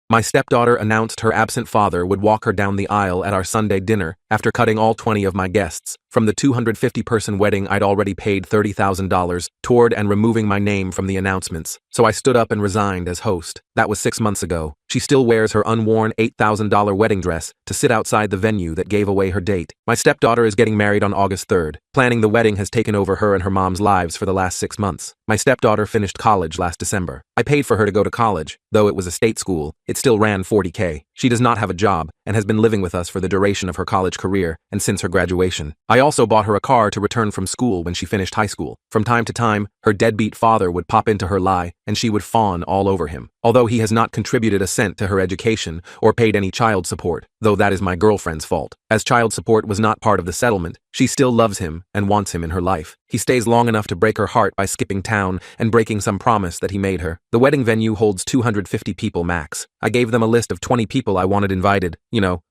My stepdaughter announced her absent father would walk her down the aisle at our Sunday dinner after cutting all 20 of my guests from the 250-person wedding I'd already paid $30,000 toward and removing my name from the announcements. So I stood up and resigned as host. That was 6 months ago. She still wears her unworn $8,000 wedding dress to sit outside the venue that gave away her date. My stepdaughter is getting married on August 3rd. Planning the wedding has taken over her and her mom's lives for the last 6 months. My stepdaughter finished college last December. I paid for her to go to college, though it was a state school. It still ran $40K. She does not have a job and has been living with us for the duration of her college career and since her graduation. I also bought her a car to return from school when she finished high school. From time to time, her deadbeat father would pop into her lie and she would fawn all over him. Although he has not contributed a cent to her education or paid any child support, though that is my girlfriend's fault. As child support was not part of the settlement, she still loves him and wants him in her life. He stays long enough to break her heart by skipping town and breaking some promise that he made her. The wedding venue holds 250 people max. I gave them a list of 20 people I wanted invited,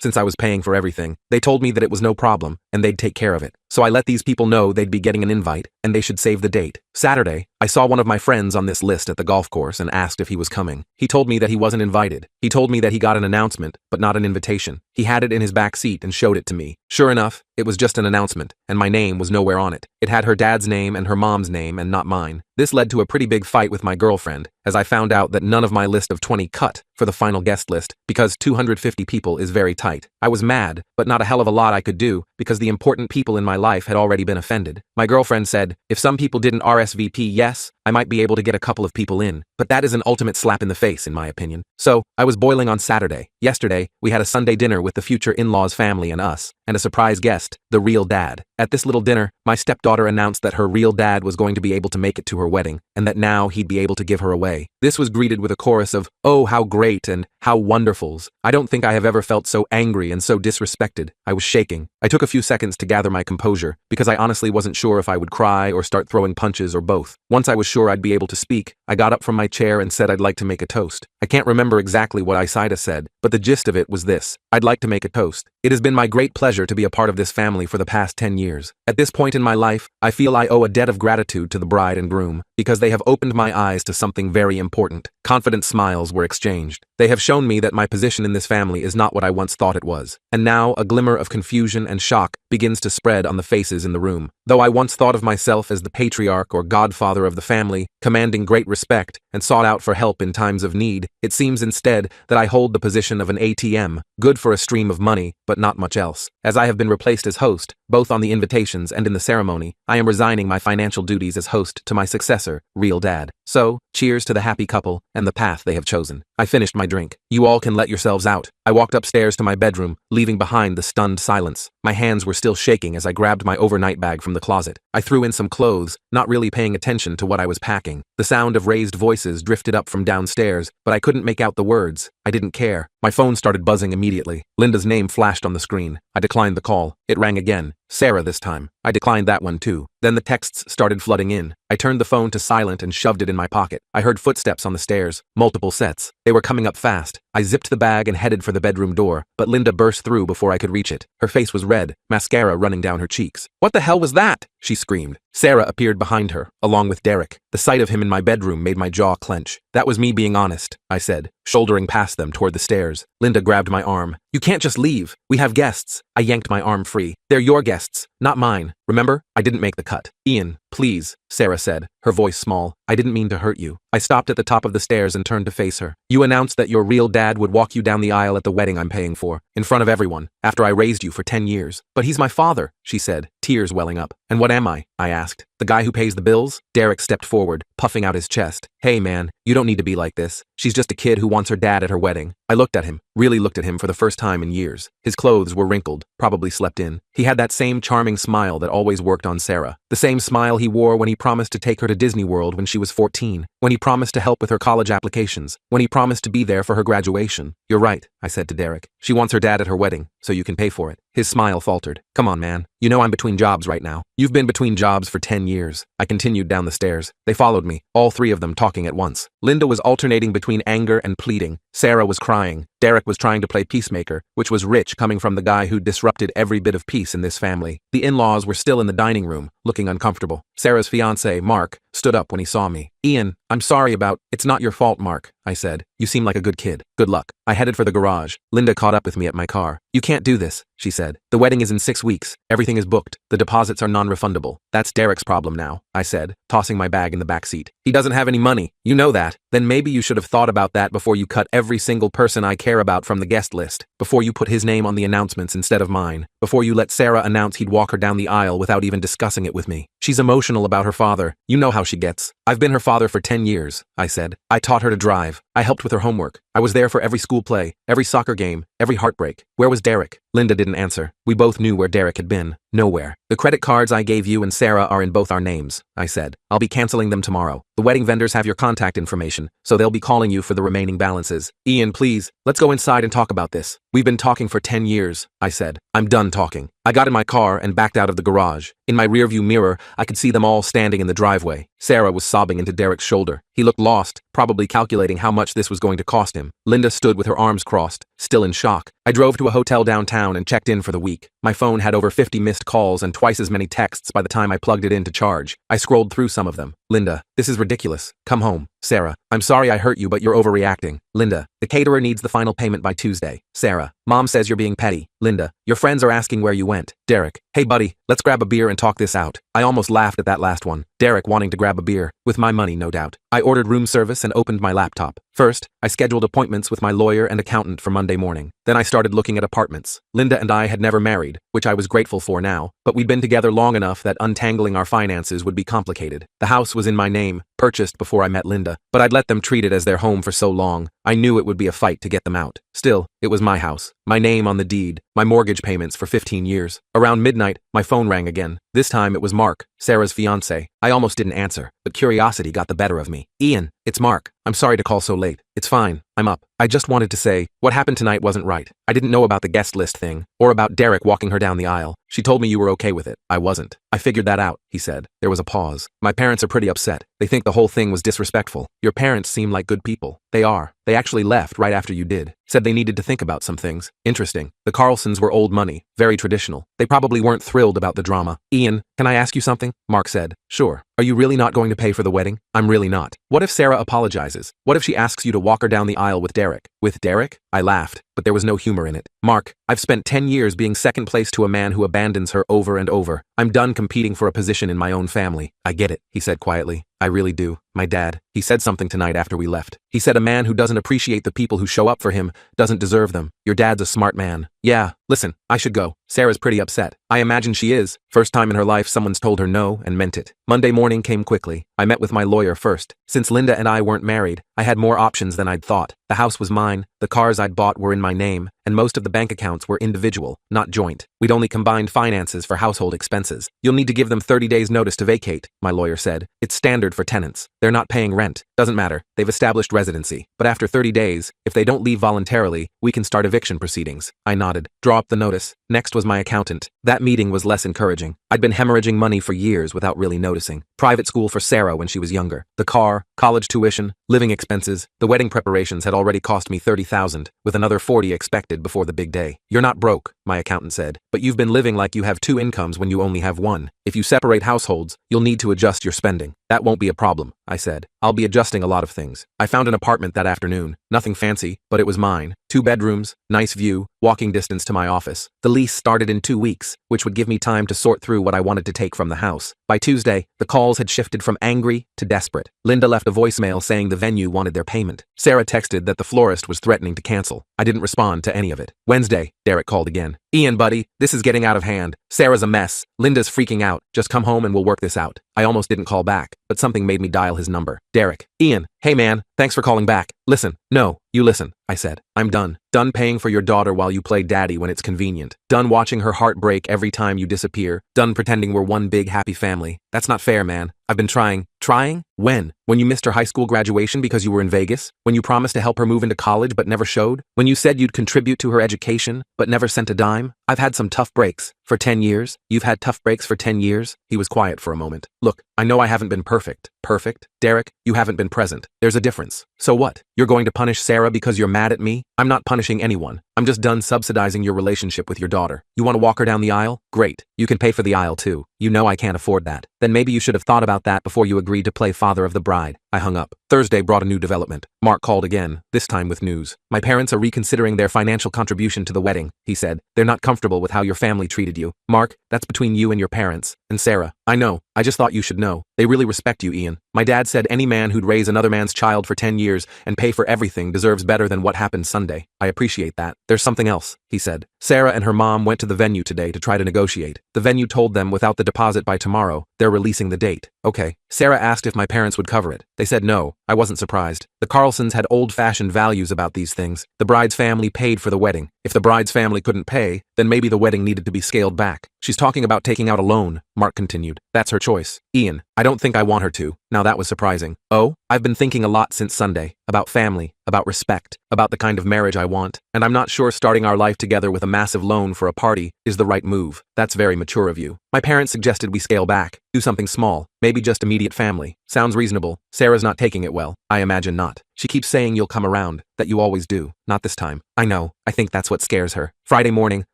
since I was paying for everything. They told me that it was no problem and they'd take care of it. So I let these people know they'd be getting an invite and they should save the date. Saturday, I saw one of my friends on this list at the golf course and asked if he was coming. He told me that he wasn't invited. He told me that he got an announcement, but not an invitation. He had it in his back seat and showed it to me. Sure enough, it was just an announcement, and my name was nowhere on it. It had her dad's name and her mom's name and not mine. This led to a pretty big fight with my girlfriend, as I found out that none of my list of 20 cut for the final guest list because 250 people is very tight. I was mad, but not a hell of a lot I could do because the important people in my life had already been offended. My girlfriend said, if some people didn't RSVP yes, I might be able to get a couple of people in, but that is an ultimate slap in the face in my opinion. So, I was boiling on Saturday. Yesterday, we had a Sunday dinner with the future in-laws family and us, and a surprise guest, the real dad. At this little dinner, my stepdaughter announced that her real dad was going to be able to make it to her wedding, and that now he'd be able to give her away. This was greeted with a chorus of, "Oh, how great," and "how wonderfuls." I don't think I have ever felt so angry and so disrespected. I was shaking. I took a few seconds to gather my composure, because I honestly wasn't sure if I would cry or start throwing punches or both. Once I was sure I'd be able to speak, I got up from my chair and said I'd like to make a toast. I can't remember exactly what Isaida said, but the gist of it was this: I'd like to make a toast. It has been my great pleasure to be a part of this family for the past 10 years. At this point in my life, I feel I owe a debt of gratitude to the bride and groom, because they have opened my eyes to something very important. Confident smiles were exchanged. They have shown me that my position in this family is not what I once thought it was. And now a glimmer of confusion and shock begins to spread on the faces in the room. Though I once thought of myself as the patriarch or godfather of the family, commanding great respect and sought out for help in times of need, it seems instead that I hold the position of an ATM, good for a stream of money, but not much else. As I have been replaced as host, both on the invitations and in the ceremony, I am resigning my financial duties as host to my successor, real dad. So, cheers to the happy couple and the path they have chosen. I finished my drink. You all can let yourselves out. I walked upstairs to my bedroom, leaving behind the stunned silence. My hands were still shaking as I grabbed my overnight bag from the closet. I threw in some clothes, not really paying attention to what I was packing. The sound of raised voices drifted up from downstairs, but I couldn't make out the words. I didn't care. My phone started buzzing immediately. Linda's name flashed on the screen. I declined the call. It rang again. Sarah this time. I declined that one too. Then the texts started flooding in. I turned the phone to silent and shoved it in my pocket. I heard footsteps on the stairs, multiple sets. They were coming up fast. I zipped the bag and headed for the bedroom door, but Linda burst through before I could reach it. Her face was red, mascara running down her cheeks. "What the hell was that?" she screamed. Sarah appeared behind her, along with Derek. The sight of him in my bedroom made my jaw clench. "That was me being honest," I said, shouldering past them toward the stairs. Linda grabbed my arm. "You can't just leave. We have guests." I yanked my arm free. "They're your guests, not mine. Remember? I didn't make the cut." "Ian, please," Sarah said, her voice small. "I didn't mean to hurt you." I stopped at the top of the stairs and turned to face her. "You announced that your real dad would walk you down the aisle at the wedding I'm paying for, in front of everyone, after I raised you for 10 years. But he's my father," she said, tears welling up. "And what am I?" I asked. "The guy who pays the bills?" Derek stepped forward, puffing out his chest. "Hey man, you don't need to be like this. She's just a kid who wants her dad at her wedding." I looked at him, really looked at him for the first time in years. His clothes were wrinkled, probably slept in. He had that same charming smile that always worked on Sarah. The same smile he wore when he promised to take her to Disney World when she was 14, when he promised to help with her college applications, when he promised to be there for her graduation. "You're right," I said to Derek. "She wants her dad at her wedding, so you can pay for it." His smile faltered. "Come on, man. You know I'm between jobs right now. You've been between jobs for 10 years. I continued down the stairs. They followed me, all three of them talking at once. Linda was alternating between anger and pleading. Sarah was crying. Derek was trying to play peacemaker, which was rich coming from the guy who disrupted every bit of peace in this family. The in-laws were still in the dining room, looking uncomfortable. Sarah's fiancé, Mark, stood up when he saw me. "Ian, I'm sorry about— It's not your fault, Mark," I said. "You seem like a good kid. Good luck." I headed for the garage. Linda caught up with me at my car. "You can't do this," she said. "The wedding is in 6 weeks. Everything is booked. The deposits are non-refundable." "That's Derek's problem now," I said, tossing my bag in the back seat. "He doesn't have any money. You know that. Then maybe you should have thought about that before you cut every single person I care about from the guest list. Before you put his name on the announcements instead of mine. Before you let Sarah announce he'd walk her down the aisle without even discussing it with me. She's emotional about her father. You know how she gets." "I've been her father for 10 years, I said. "I taught her to drive. I helped with her homework. I was there for every school play, every soccer game, every heartbreak. Where was Derek?" Linda didn't answer. We both knew where Derek had been. Nowhere. "The credit cards I gave you and Sarah are in both our names," I said. "I'll be canceling them tomorrow. The wedding vendors have your contact information, so they'll be calling you for the remaining balances." "Ian, please, let's go inside and talk about this. We've been talking for 10 years, I said. "I'm done talking." I got in my car and backed out of the garage. In my rearview mirror, I could see them all standing in the driveway. Sarah was sobbing into Derek's shoulder. He looked lost, probably calculating how much this was going to cost him. Linda stood with her arms crossed, still in shock. I drove to a hotel downtown and checked in for the week. My phone had over 50 missed calls and twice as many texts by the time I plugged it in to charge. I scrolled through some of them. "Linda, this is ridiculous. Come home." Sarah, "I'm sorry I hurt you, but you're overreacting." Linda, "The caterer needs the final payment by Tuesday." Sarah, "Mom says you're being petty." Linda, "Your friends are asking where you went." Derek, "Hey buddy, let's grab a beer and talk this out." I almost laughed at that last one. Derek wanting to grab a beer, with my money no doubt. I ordered room service and opened my laptop. First, I scheduled appointments with my lawyer and accountant for Monday morning. Then I started looking at apartments. Linda and I had never married, which I was grateful for now, but we'd been together long enough that untangling our finances would be complicated. The house was in my name, purchased before I met Linda, but I'd let them treat it as their home for so long. I knew it would be a fight to get them out. Still, it was my house, my name on the deed, my mortgage payments for 15 years. Around midnight, my phone rang again. This time it was Mark, Sarah's fiancé. I almost didn't answer, but curiosity got the better of me. "Ian, it's Mark. I'm sorry to call so late." "It's fine. I'm up. I just wanted to say, what happened tonight wasn't right. I didn't know about the guest list thing, or about Derek walking her down the aisle. She told me you were okay with it. I wasn't." "I figured that out," he said. There was a pause. "My parents are pretty upset. They think the whole thing was disrespectful. Your parents seem like good people." "They are. They actually left right after you did. Said they needed to think about some things." "Interesting. The Carlsons were old money, very traditional. They probably weren't thrilled about the drama." "Ian, can I ask you something?" Mark said. "Sure. Are you really not going to pay for the wedding?" "I'm really not." "What if Sarah apologizes? What if she asks you to walk her down the aisle with Derek?" "With Derek?" I laughed, but there was no humor in it. "Mark, I've spent 10 years being second place to a man who abandons her over and over. I'm done competing for a position in my own family." "I get it," he said quietly. "I really do. My dad, he said something tonight after we left. He said a man who doesn't appreciate the people who show up for him doesn't deserve them. Your dad's a smart man." "Yeah, listen, I should go. Sarah's pretty upset." I imagine she is. First time in her life someone's told her no and meant it. Monday morning came quickly. I met with my lawyer first. Since Linda and I weren't married, I had more options than I'd thought. The house was mine, the cars I'd bought were in my name, and most of the bank accounts were individual, not joint. We'd only combined finances for household expenses. "You'll need to give them 30 days notice to vacate," my lawyer said. "It's standard for tenants. They're not paying rent. Doesn't matter. They've established residency. But after 30 days, if they don't leave voluntarily, we can start eviction proceedings." I nodded. "Draw up the notice." Next was my accountant. That meeting was less encouraging. I'd been hemorrhaging money for years without really noticing. Private school for Sarah when she was younger. The car, college tuition, living expenses. The wedding preparations had already cost me $30,000, with another $40 expected before the big day. "You're not broke," my accountant said, "but you've been living like you have 2 incomes when you only have 1. If you separate households, you'll need to adjust your spending." "That won't be a problem," I said. "I'll be adjusting a lot of things." I found an apartment that afternoon. Nothing fancy, but it was mine. 2 bedrooms, nice view, walking distance to my office. The lease started in 2 weeks, which would give me time to sort through what I wanted to take from the house. By Tuesday, the calls had shifted from angry to desperate. Linda left a voicemail saying the venue wanted their payment. Sarah texted that the florist was threatening to cancel. I didn't respond to any of it. Wednesday, Derek called again. "Ian, buddy, this is getting out of hand. Sarah's a mess. Linda's freaking out. Just come home and we'll work this out." I almost didn't call back, but something made me dial his number. Derek. "Ian, hey man, thanks for calling back. Listen." "No, you listen," I said. "I'm done. Done paying for your daughter while you play daddy when it's convenient. Done watching her heart break every time you disappear. Done pretending we're one big happy family. That's not fair, man. I've been trying." "Trying? When? When you missed her high school graduation because you were in Vegas? When you promised to help her move into college but never showed? When you said you'd contribute to her education but never sent a dime? I've had some tough breaks. For 10 years? You've had tough breaks for 10 years? He was quiet for a moment. Look, I know I haven't been perfect. Perfect? Derek, you haven't been present. There's a difference. So what? You're going to punish Sarah because you're mad at me? I'm not punishing anyone. I'm just done subsidizing your relationship with your daughter. You want to walk her down the aisle? Great. You can pay for the aisle too. You know I can't afford that. Then maybe you should have thought about that before you agreed to play father of the bride. I hung up. Thursday brought a new development. Mark called again, this time with news. My parents are reconsidering their financial contribution to the wedding, he said. They're not comfortable with how your family treated you. Mark, that's between you and your parents. And Sarah. I know. I just thought you should know. They really respect you, Ian. My dad said any man who'd raise another man's child for 10 years and pay for everything deserves better than what happened Sunday. I appreciate that. There's something else, he said. Sarah and her mom went to the venue today to try to negotiate. The venue told them without the deposit by tomorrow, they're releasing the date. Okay. Sarah asked if my parents would cover it. They said no. I wasn't surprised. The Carlsons had old-fashioned values about these things. The bride's family paid for the wedding. If the bride's family couldn't pay, then maybe the wedding needed to be scaled back. She's talking about taking out a loan, Mark continued. That's her choice. Ian, I don't think I want her to. Now that was surprising. Oh, I've been thinking a lot since Sunday. About family, about respect, about the kind of marriage I want. And I'm not sure starting our life together with a massive loan for a party is the right move. That's very mature of you. My parents suggested we scale back, do something small, maybe just immediate family. Sounds reasonable. Sarah's not taking it well. I imagine not. She keeps saying you'll come around, that you always do. Not this time. I know. I think that's what scares her. Friday morning,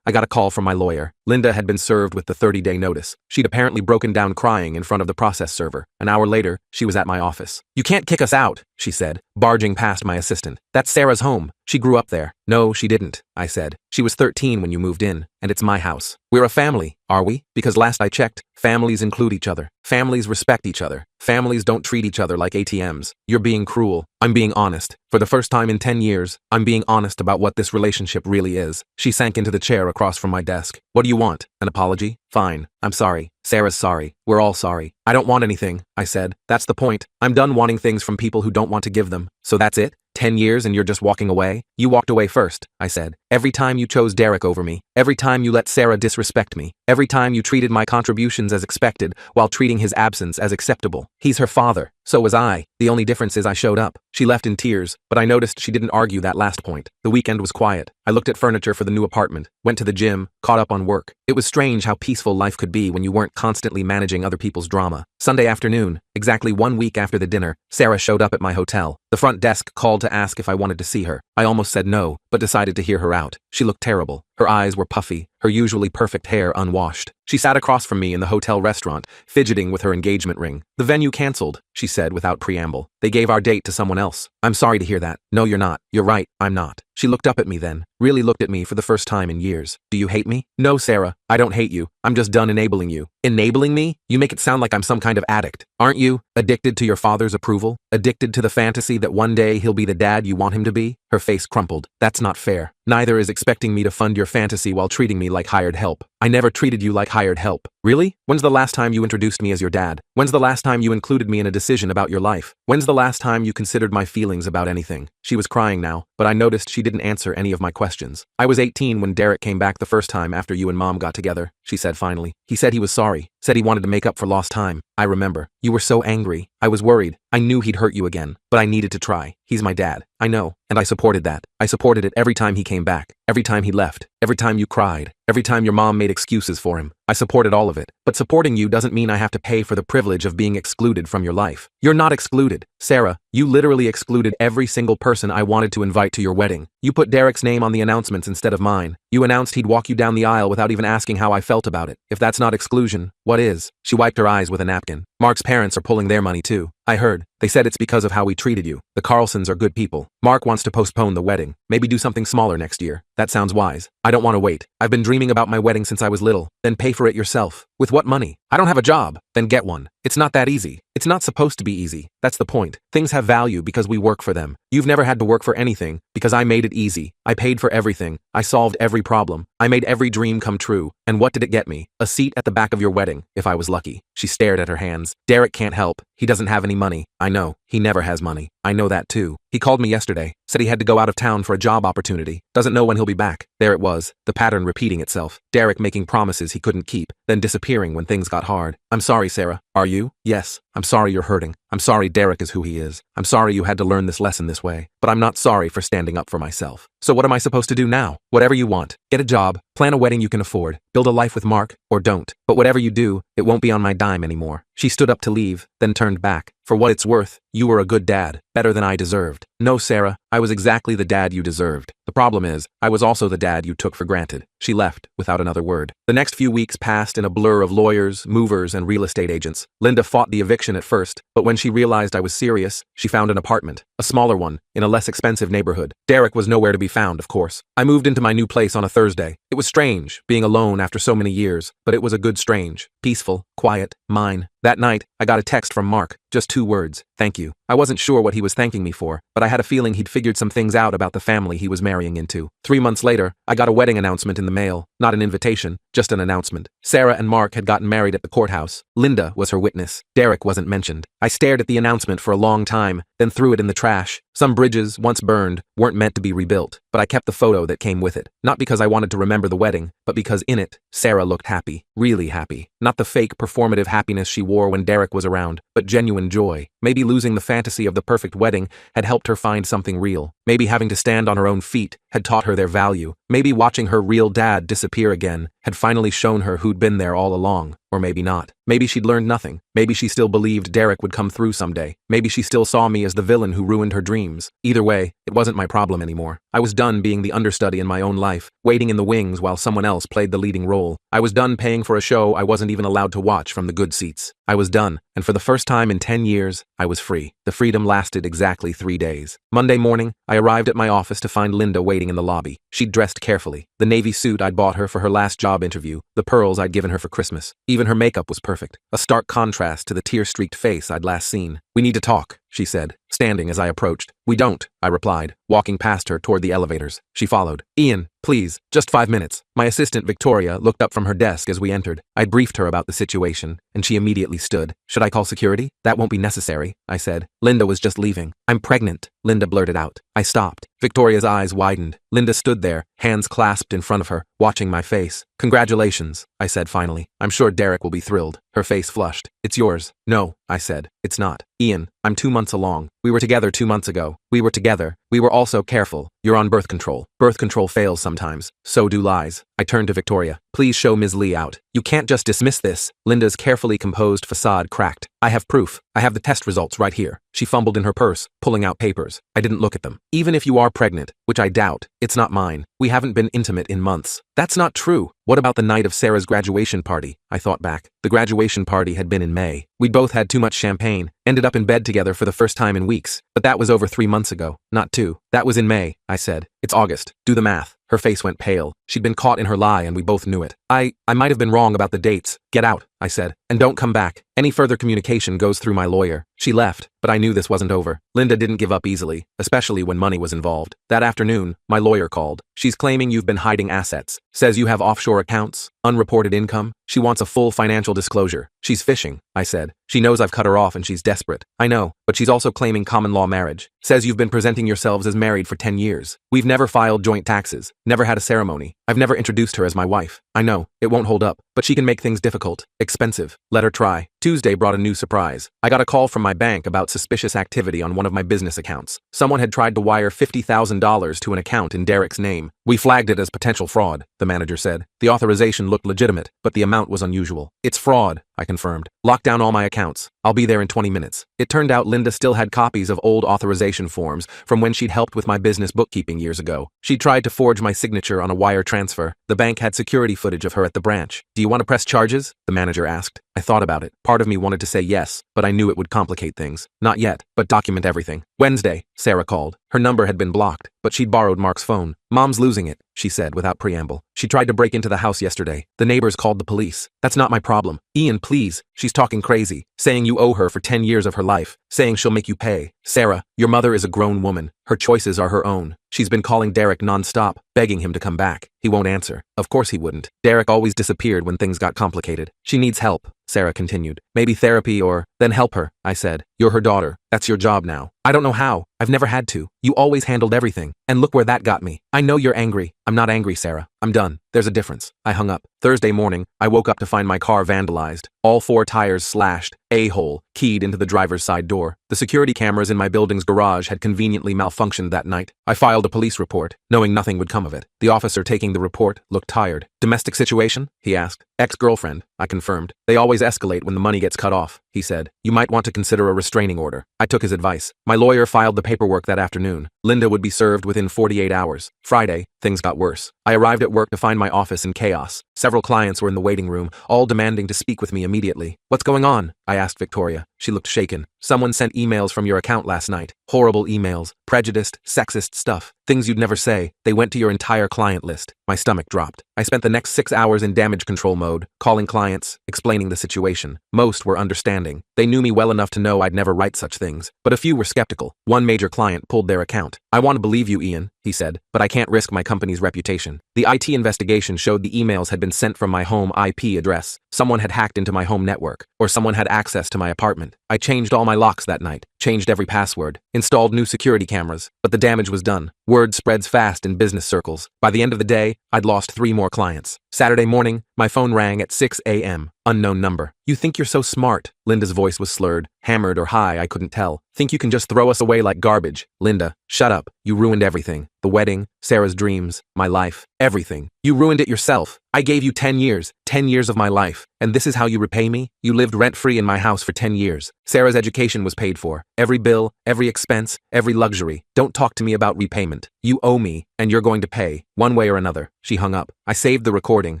I got a call from my lawyer. Linda had been served with the 30-day notice. She'd apparently broken down crying in front of the process server. An hour later, she was at my office. You can't kick us out, she said, barging past my assistant. That's Sarah's home. She grew up there. No, she didn't, I said. She was 13 when you moved in, and it's my house. We're a family, are we? Because last I checked, families include each other. Families respect each other. Families don't treat each other like ATMs. You're being cruel. I'm being honest. For the first time in 10 years, I'm being honest about what this relationship really is. She sank into the chair across from my desk. What do you want? An apology? Fine. I'm sorry. Sarah's sorry. We're all sorry. I don't want anything, I said. That's the point. I'm done wanting things from people who don't want to give them. So that's it? 10 years and you're just walking away? You walked away first, I said. Every time you chose Derek over me. Every time you let Sarah disrespect me. Every time you treated my contributions as expected while treating his absence as acceptable. He's her father. So was I. The only difference is I showed up. She left in tears, but I noticed she didn't argue that last point. The weekend was quiet. I looked at furniture for the new apartment, went to the gym, caught up on work. It was strange how peaceful life could be when you weren't constantly managing other people's drama. Sunday afternoon, exactly 1 week after the dinner, Sarah showed up at my hotel. The front desk called to ask if I wanted to see her. I almost said no, but decided to hear her out. She looked terrible. Her eyes were puffy, her usually perfect hair unwashed. She sat across from me in the hotel restaurant, fidgeting with her engagement ring. The venue canceled, she said without preamble. They gave our date to someone else. I'm sorry to hear that. No, you're not. You're right, I'm not. She looked up at me then, really looked at me for the first time in years. Do you hate me? No, Sarah, I don't hate you. I'm just done enabling you. Enabling me? You make it sound like I'm some kind of addict. Aren't you? Addicted to your father's approval? Addicted to the fantasy that one day he'll be the dad you want him to be? Her face crumpled. That's not fair. Neither is expecting me to fund your fantasy while treating me like hired help. I never treated you like hired help. Really? When's the last time you introduced me as your dad? When's the last time you included me in a decision about your life? When's the last time you considered my feelings about anything? She was crying now, but I noticed she didn't answer any of my questions. I was 18 when Derek came back the first time after you and Mom got together, she said finally. He said he was sorry, said he wanted to make up for lost time. I remember. You were so angry. I was worried. I knew he'd hurt you again, but I needed to try. He's my dad. I know, and I supported that. I supported it every time he came back, every time he left, every time you cried, every time your mom made excuses for him. I supported all of it. But supporting you doesn't mean I have to pay for the privilege of being excluded from your life. You're not excluded. Sarah, you literally excluded every single person I wanted to invite to your wedding. You put Derek's name on the announcements instead of mine. You announced he'd walk you down the aisle without even asking how I felt about it. If that's not exclusion, what is? She wiped her eyes with a napkin. Mark's parents are pulling their money too. I heard. They said it's because of how we treated you. The Carlsons are good people. Mark wants to postpone the wedding. Maybe do something smaller next year. That sounds wise. I don't want to wait. I've been dreaming about my wedding since I was little. Then pay for it yourself. With what money? I don't have a job. Then get one. It's not that easy. It's not supposed to be easy. That's the point. Things have value because we work for them. You've never had to work for anything because I made it easy. I paid for everything. I solved every problem. I made every dream come true. And what did it get me? A seat at the back of your wedding, if I was lucky. She stared at her hands. Derek can't help. He doesn't have any money. I know. He never has money. I know that too. He called me yesterday. Said Said he had to go out of town for a job opportunity. Doesn't know when he'll be back. There it was, the pattern repeating itself. Derek making promises he couldn't keep, then disappearing when things got hard. I'm sorry, Sarah. Are you? Yes. I'm sorry you're hurting. I'm sorry Derek is who he is. I'm sorry you had to learn this lesson this way. But I'm not sorry for standing up for myself. So what am I supposed to do now? Whatever you want. Get a job, plan a wedding you can afford, build a life with Mark, or don't. But whatever you do, it won't be on my dime anymore. She stood up to leave, then turned back. For what it's worth, you were a good dad, better than I deserved. No, Sarah, I was exactly the dad you deserved. The problem is, I was also the dad you took for granted. She left, without another word. The next few weeks passed in a blur of lawyers, movers, and real estate agents. Linda fought the eviction at first, but when she realized I was serious, she found an apartment, a smaller one, in a less expensive neighborhood. Derek was nowhere to be found, of course. I moved into my new place on a Thursday. It was strange, being alone after so many years, but it was a good strange. Peaceful, quiet, mine. That night, I got a text from Mark, just 2 words, thank you. I wasn't sure what he was thanking me for, but I had a feeling he'd figured some things out about the family he was marrying into. 3 months later, I got a wedding announcement in the mail, not an invitation, just an announcement. Sarah and Mark had gotten married at the courthouse. Linda was her witness. Derek wasn't mentioned. I stared at the announcement for a long time, then threw it in the trash. Some bridges, once burned, weren't meant to be rebuilt, but I kept the photo that came with it. Not because I wanted to remember the wedding, but because in it, Sarah looked happy. Really happy. Not the fake, performative happiness she wore when Derek was around, but genuine joy. Maybe losing the fantasy of the perfect wedding had helped her find something real. Maybe having to stand on her own feet had taught her their value. Maybe watching her real dad disappear again had finally shown her who'd been there all along. Or maybe not. Maybe she'd learned nothing. Maybe she still believed Derek would come through someday. Maybe she still saw me as the villain who ruined her dreams. Either way, it wasn't my problem anymore. I was done being the understudy in my own life, waiting in the wings while someone else played the leading role. I was done paying for a show I wasn't even allowed to watch from the good seats. I was done, and for the first time in 10 years, I was free. The freedom lasted exactly 3 days. Monday morning, I arrived at my office to find Linda waiting in the lobby. She'd dressed carefully. The navy suit I'd bought her for her last job interview, the pearls I'd given her for Christmas. Even her makeup was perfect, a stark contrast to the tear-streaked face I'd last seen. We need to talk, she said, standing as I approached. We don't, I replied, walking past her toward the elevators. She followed. Ian, please, just 5 minutes. My assistant, Victoria, looked up from her desk as we entered. I'd briefed her about the situation, and she immediately stood. Should I call security? That won't be necessary, I said. Linda was just leaving. I'm pregnant, Linda blurted out. I stopped. Victoria's eyes widened. Linda stood there, hands clasped in front of her, watching my face. Congratulations, I said finally. I'm sure Derek will be thrilled. Her face flushed. It's yours. No, I said. It's not. Ian, I'm 2 months along. We were together 2 months ago. We were together. We were also careful. You're on birth control. Birth control fails sometimes. So do lies. I turned to Victoria. Please show Ms. Lee out. You can't just dismiss this. Linda's carefully composed facade cracked. I have proof. I have the test results right here. She fumbled in her purse, pulling out papers. I didn't look at them. Even if you are pregnant, which I doubt, it's not mine. We haven't been intimate in months. That's not true. What about the night of Sarah's graduation party? I thought back. The graduation party had been in May. We'd both had too much champagne, ended up in bed together for the first time in weeks. But that was over 3 months ago, not 2. That was in May, I said. It's August. Do the math. Her face went pale. She'd been caught in her lie and we both knew it. I might have been wrong about the dates. Get out, I said, and don't come back. Any further communication goes through my lawyer. She left, but I knew this wasn't over. Linda didn't give up easily, especially when money was involved. That afternoon, my lawyer called. She's claiming you've been hiding assets. Says you have offshore accounts, unreported income. She wants a full financial disclosure. She's fishing, I said. She knows I've cut her off and she's desperate. I know, but she's also claiming common law marriage. Says you've been presenting yourselves as married for 10 years. We've never filed joint taxes, never had a ceremony. I've never introduced her as my wife. I know, it won't hold up, but she can make things difficult, expensive. Let her try. Tuesday brought a new surprise. I got a call from my bank about suspicious activity on one of my business accounts. Someone had tried to wire $50,000 to an account in Derek's name. We flagged it as potential fraud, the manager said. The authorization looked legitimate, but the amount was unusual. It's fraud, I confirmed. Lock down all my accounts. I'll be there in 20 minutes. It turned out Linda still had copies of old authorization forms from when she'd helped with my business bookkeeping years ago. She tried to forge my signature on a wire transfer. The bank had security footage of her at the branch. Do you want to press charges? The manager asked. I thought about it. Part of me wanted to say yes, but I knew it would complicate things. Not yet, but document everything. Wednesday, Sarah called. Her number had been blocked, but she'd borrowed Mark's phone. Mom's losing it, she said without preamble. She tried to break into the house yesterday. The neighbors called the police. That's not my problem. Ian, please. She's talking crazy, saying you owe her for 10 years of her life, saying she'll make you pay. Sarah, your mother is a grown woman. Her choices are her own. She's been calling Derek nonstop, begging him to come back. He won't answer. Of course he wouldn't. Derek always disappeared when things got complicated. She needs help, Sarah continued. Maybe therapy or, then help her, I said. You're her daughter. That's your job now. I don't know how. I've never had to. You always handled everything. And look where that got me. I know you're angry. I'm not angry, Sarah. I'm done. There's a difference. I hung up. Thursday morning, I woke up to find my car vandalized. All 4 tires slashed. A-hole keyed into the driver's side door. The security cameras in my building's garage had conveniently malfunctioned that night. I filed a police report, knowing nothing would come of it. The officer taking the report looked tired. Domestic situation? He asked. Ex-girlfriend, I confirmed. They always escalate when the money gets cut off, he said. You might want to consider a restraining order. I took his advice. My lawyer filed the paperwork that afternoon. Linda would be served within 48 hours. Friday, things got worse. I arrived at work to find my office in chaos. Several clients were in the waiting room, all demanding to speak with me immediately. What's going on? I asked Victoria. She looked shaken. Someone sent emails from your account last night. Horrible emails. Prejudiced, sexist stuff. Things you'd never say. They went to your entire client list. My stomach dropped. I spent the next 6 hours in damage control mode, calling clients, explaining the situation. Most were understanding. They knew me well enough to know I'd never write such things. But a few were skeptical. One major client pulled their account. I want to believe you, Ian, he said, but I can't risk my company's reputation. The IT investigation showed the emails had been sent from my home IP address. Someone had hacked into my home network, or someone had access to my apartment. I changed all my locks that night, changed every password, installed new security cameras, but the damage was done. Word spreads fast in business circles. By the end of the day, I'd lost 3 more clients. Saturday morning, my phone rang at 6 a.m. Unknown number. You think you're so smart. Linda's voice was slurred, hammered or high, I couldn't tell. Think you can just throw us away like garbage. Linda, shut up. You ruined everything. The wedding, Sarah's dreams, my life, everything. You ruined it yourself. I gave you 10 years, 10 years of my life. And this is how you repay me? You lived rent-free in my house for 10 years. Sarah's education was paid for. Every bill, every expense, every luxury. Don't talk to me about repayment. You owe me, and you're going to pay, one way or another. She hung up. I saved the recording.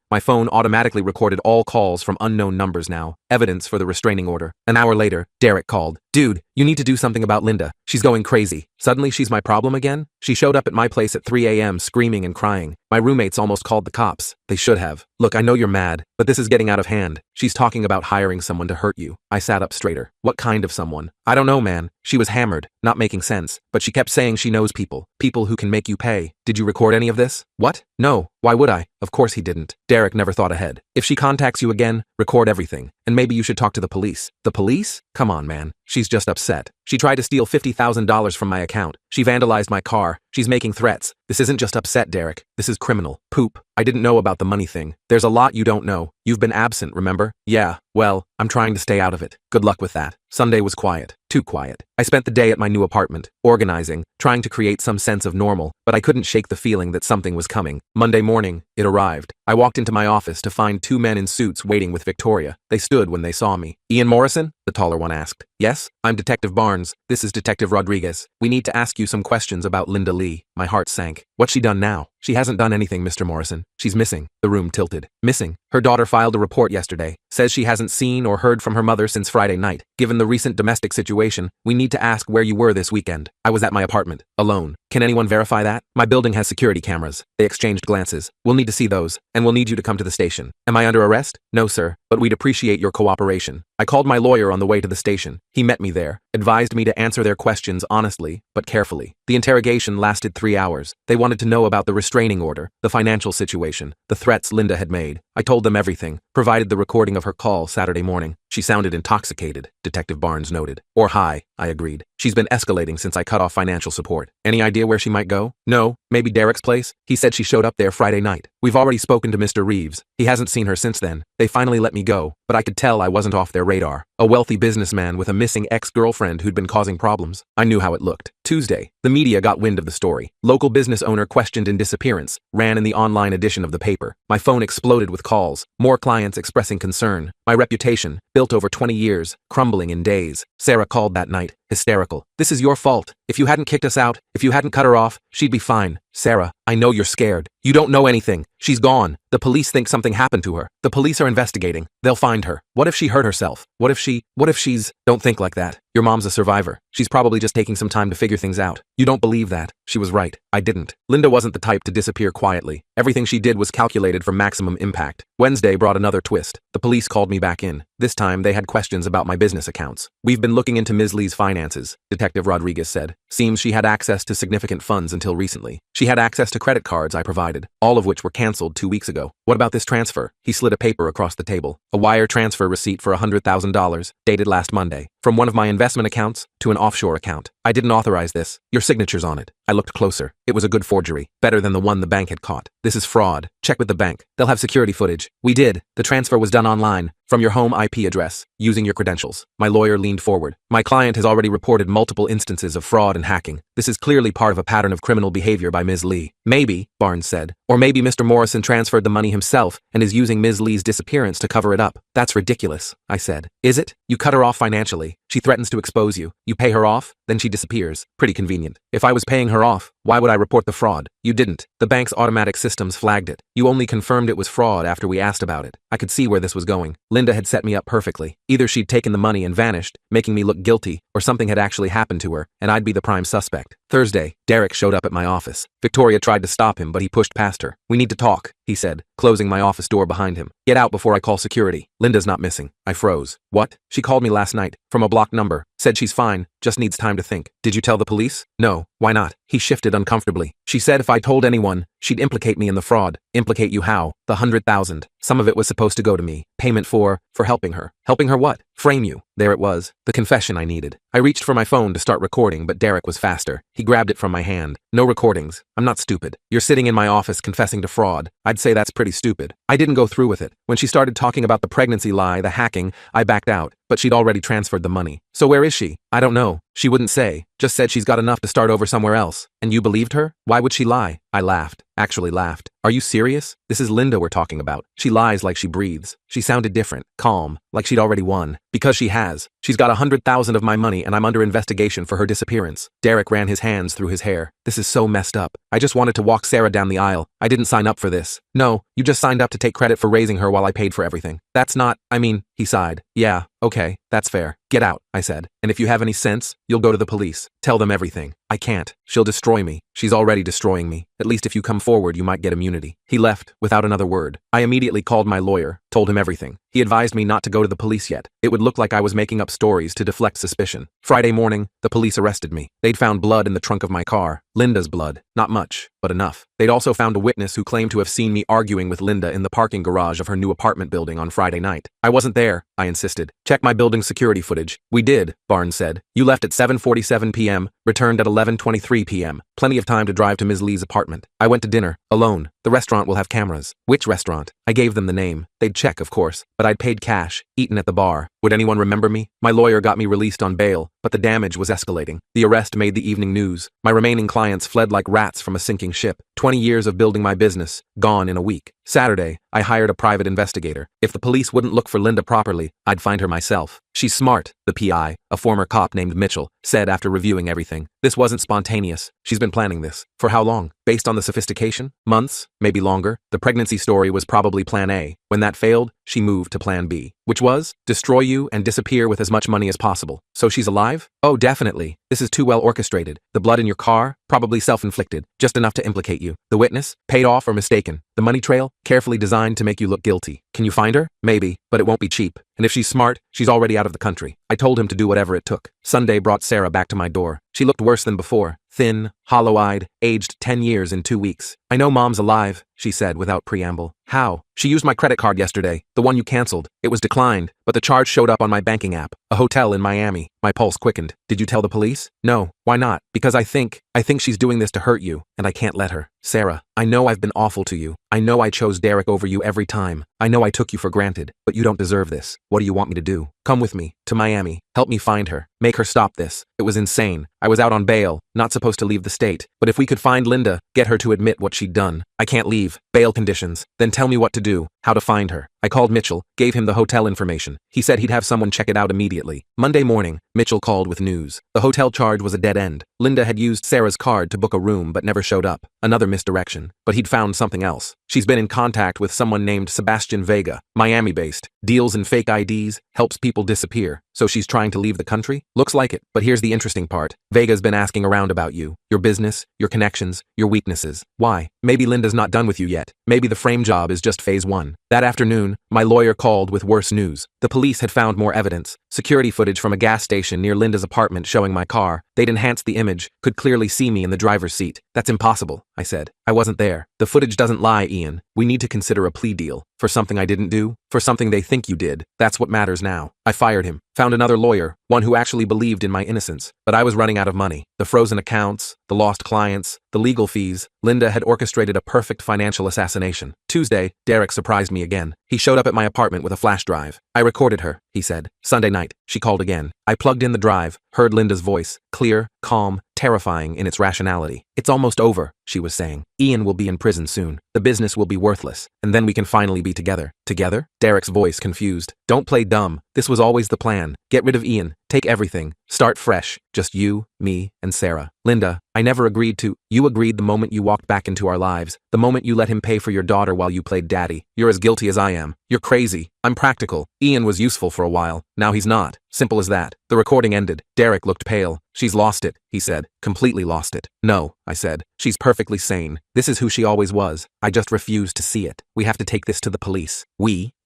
My phone automatically recorded all calls from unknown numbers now. Evidence for the restraining order. An hour later, Derek called. Dude, you need to do something about Linda. She's going crazy. Suddenly she's my problem again? She showed up at my place at 3 a.m. screaming and crying. My roommates almost called the cops. They should have. Look, I know you're mad, but this is getting out of hand. She's talking about hiring someone to hurt you. I sat up straighter. What kind of someone? I don't know, man. She was hammered, not making sense, but she kept saying she knows people. People who can make you pay. Did you record any of this? What? No. Why would I? Of course he didn't. Derek never thought ahead. If she contacts you again, record everything. And maybe you should talk to the police. The police? Come on, man. She's just upset. She tried to steal $50,000 from my account. She vandalized my car. She's making threats. This isn't just upset, Derek. This is criminal. Poop. I didn't know about the money thing. There's a lot you don't know. You've been absent, remember? Yeah, well, I'm trying to stay out of it. Good luck with that. Sunday was quiet. Too quiet. I spent the day at my new apartment, organizing, trying to create some sense of normal, but I couldn't shake the feeling that something was coming. Monday morning, it arrived. I walked into my office to find 2 men in suits waiting with Victoria. They stood when they saw me. Ian Morrison? The taller one asked. Yes, I'm Detective Barnes. This is Detective Rodriguez. We need to ask you some questions about Linda Lee. My heart sank. What's she done now? She hasn't done anything, Mr. Morrison. She's missing. The room tilted. Missing? Her daughter filed a report yesterday. Says she hasn't seen or heard from her mother since Friday night. Given the recent domestic situation, we need to ask where you were this weekend. I was at my apartment, alone. Can anyone verify that? My building has security cameras. They exchanged glances. We'll need to see those, and we'll need you to come to the station. Am I under arrest? No, sir, but we'd appreciate your cooperation. I called my lawyer on the way to the station. He met me there, advised me to answer their questions honestly, but carefully. The interrogation lasted 3 hours. They wanted to know about the restraining order, the financial situation, the threats Linda had made. I told them everything, provided the recording of her call Saturday morning. She sounded intoxicated, Detective Barnes noted. Or high, I agreed. She's been escalating since I cut off financial support. Any idea where she might go? No, maybe Derek's place? He said she showed up there Friday night. We've already spoken to Mr. Reeves. He hasn't seen her since then. They finally let me go, but I could tell I wasn't off their radar. A wealthy businessman with a missing ex-girlfriend who'd been causing problems. I knew how it looked. Tuesday, the media got wind of the story. Local business owner questioned in disappearance, ran in the online edition of the paper. My phone exploded with calls, more clients expressing concern. My reputation, built over 20 years, crumbling in days. Sarah called that night, hysterical. This is your fault. If you hadn't kicked us out, if you hadn't cut her off, she'd be fine. Sarah, I know you're scared. You don't know anything. She's gone. The police think something happened to her. The police are investigating. They'll find her. What if she hurt herself? What if she's... Don't think like that. Your mom's a survivor. She's probably just taking some time to figure things out. You don't believe that. She was right. I didn't. Linda wasn't the type to disappear quietly. Everything she did was calculated for maximum impact. Wednesday brought another twist. The police called me back in. This time, they had questions about my business accounts. We've been looking into Ms. Lee's finances, Detective Rodriguez said. Seems she had access to significant funds until recently. She had access to credit cards I provided, all of which were canceled 2 weeks ago. What about this transfer? He slid a paper across the table. A wire transfer receipt for $100,000, dated last Monday. From one of my investment accounts to an offshore account. I didn't authorize this. Your signature's on it. I looked closer. It was a good forgery. Better than the one the bank had caught. This is fraud. Check with the bank. They'll have security footage. We did. The transfer was done online, from your home IP address, using your credentials. My lawyer leaned forward. My client has already reported multiple instances of fraud and hacking. This is clearly part of a pattern of criminal behavior by Ms. Lee. Maybe, Barnes said. Or maybe Mr. Morrison transferred the money himself and is using Ms. Lee's disappearance to cover it up. That's ridiculous, I said. Is it? You cut her off financially. She threatens to expose you. You pay her off, then she disappears. Pretty convenient. If I was paying her off, why would I report the fraud? You didn't. The bank's automatic systems flagged it. You only confirmed it was fraud after we asked about it. I could see where this was going. Linda had set me up perfectly. Either she'd taken the money and vanished, making me look guilty, or something had actually happened to her, and I'd be the prime suspect. Thursday, Derek showed up at my office. Victoria tried to stop him, but he pushed past her. We need to talk, he said, closing my office door behind him. Get out before I call security. Linda's not missing. I froze. What? She called me last night, from a blocked number. Said she's fine, just needs time to think. Did you tell the police? No. Why not? He shifted uncomfortably. She said if I told anyone, she'd implicate me in the fraud. Implicate you how? The 100,000. Some of it was supposed to go to me. Payment for helping her. Helping her what? Frame you. There it was. The confession I needed. I reached for my phone to start recording, but Derek was faster. He grabbed it from my hand. No recordings. I'm not stupid. You're sitting in my office confessing to fraud. I'd say that's pretty stupid. I didn't go through with it. When she started talking about the pregnancy lie, the hacking, I backed out. But she'd already transferred the money. So where is she? I don't know. She wouldn't say. Just said she's got enough to start over somewhere else. And you believed her? Why would she lie? I laughed. Actually laughed. Are you serious? This is Linda we're talking about. She lies like she breathes. She sounded different, calm, like she'd already won. Because she has. She's got 100,000 of my money and I'm under investigation for her disappearance. Derek ran his hands through his hair. This is so messed up. I just wanted to walk Sarah down the aisle. I didn't sign up for this. No, you just signed up to take credit for raising her while I paid for everything. That's not, he sighed. Yeah, okay, that's fair. Get out, I said. And if you have any sense, you'll go to the police. Tell them everything. I can't. She'll destroy me. She's already destroying me. At least if you come forward, you might get immunity. He left, without another word. I immediately called my lawyer, told him everything. He advised me not to go to the police yet. It would look like I was making up stories to deflect suspicion. Friday morning, the police arrested me. They'd found blood in the trunk of my car. Linda's blood. Not much, but enough. They'd also found a witness who claimed to have seen me arguing with Linda in the parking garage of her new apartment building on Friday night. I wasn't there, I insisted. Check my building security footage. We did, Barnes said. You left at 7:47 p.m., returned at 11:23 p.m. Plenty of time to drive to Ms. Lee's apartment. I went to dinner, alone. The restaurant will have cameras. Which restaurant? I gave them the name. They'd check, of course, but I'd paid cash, eaten at the bar. Would anyone remember me? My lawyer got me released on bail, but the damage was escalating. The arrest made the evening news. My remaining clients fled like rats from a sinking ship. 20 years of building my business, gone in a week. Saturday, I hired a private investigator. If the police wouldn't look for Linda properly, I'd find her myself. She's smart, the PI, a former cop named Mitchell, said after reviewing everything. This wasn't spontaneous. She's been planning this. For how long? Based on the sophistication? Months? Maybe longer? The pregnancy story was probably plan A. When that failed, she moved to plan B, which was destroy you and disappear with as much money as possible. So she's alive? Oh, definitely. This is too well orchestrated. The blood in your car? Probably self-inflicted, just enough to implicate you. The witness? Paid off or mistaken. The money trail? Carefully designed to make you look guilty. Can you find her? Maybe, but it won't be cheap. And if she's smart, she's already out of the country. I told him to do whatever it took. Sunday brought Sarah back to my door. She looked worse than before. Thin, hollow-eyed, aged 10 years in 2 weeks. I know Mom's alive, she said without preamble. How? She used my credit card yesterday, the one you canceled. It was declined, but the charge showed up on my banking app. A hotel in Miami. My pulse quickened. Did you tell the police? No. Why not? Because I think she's doing this to hurt you, and I can't let her. Sarah, I know I've been awful to you. I know I chose Derek over you every time. I know I took you for granted, but you don't deserve this. What do you want me to do? Come with me, to Miami. Help me find her. Make her stop this. It was insane. I was out on bail, not supposed to leave the state. But if we could find Linda, get her to admit what she'd done. I can't leave. Bail conditions. Then tell me what to do, how to find her. I called Mitchell, gave him the hotel information. He said he'd have someone check it out immediately. Monday morning, Mitchell called with news. The hotel charge was a dead end. Linda had used Sarah's card to book a room but never showed up. Another misdirection. But he'd found something else. She's been in contact with someone named Sebastian Vega, Miami-based. Deals in fake IDs, helps people disappear. So she's trying to leave the country? Looks like it. But here's the interesting part. Vega's been asking around about you. Your business, your connections, your weaknesses. Why? Maybe Linda's not done with you yet. Maybe the frame job is just phase 1. That afternoon, my lawyer called with worse news. The police had found more evidence. Security footage from a gas station near Linda's apartment showing my car. They'd enhanced the image, could clearly see me in the driver's seat. That's impossible, I said. I wasn't there. The footage doesn't lie, Ian. We need to consider a plea deal. For something I didn't do? For something they think you did. That's what matters now. I fired him. Found another lawyer, one who actually believed in my innocence. But I was running out of money. The frozen accounts, the lost clients, the legal fees. Linda had orchestrated a perfect financial assassination. Tuesday, Derek surprised me again. He showed up at my apartment with a flash drive. I recorded her, he said. Sunday night, she called again. I plugged in the drive, heard Linda's voice, clear, calm, terrifying in its rationality. It's almost over, she was saying. Ian will be in prison soon. The business will be worthless, and then we can finally be together. Together? Derek's voice confused. Don't play dumb. This was always the plan. Get rid of Ian. Take everything. Start fresh. Just you, me, and Sarah. Linda, I never agreed to. You agreed the moment you walked back into our lives. The moment you let him pay for your daughter while you played daddy. You're as guilty as I am. You're crazy. I'm practical. Ian was useful for a while. Now he's not. Simple as that. The recording ended. Derek looked pale. She's lost it, he said. Completely lost it. No, I said. She's perfectly sane. This is who she always was. I just refuse to see it. We have to take this to the police.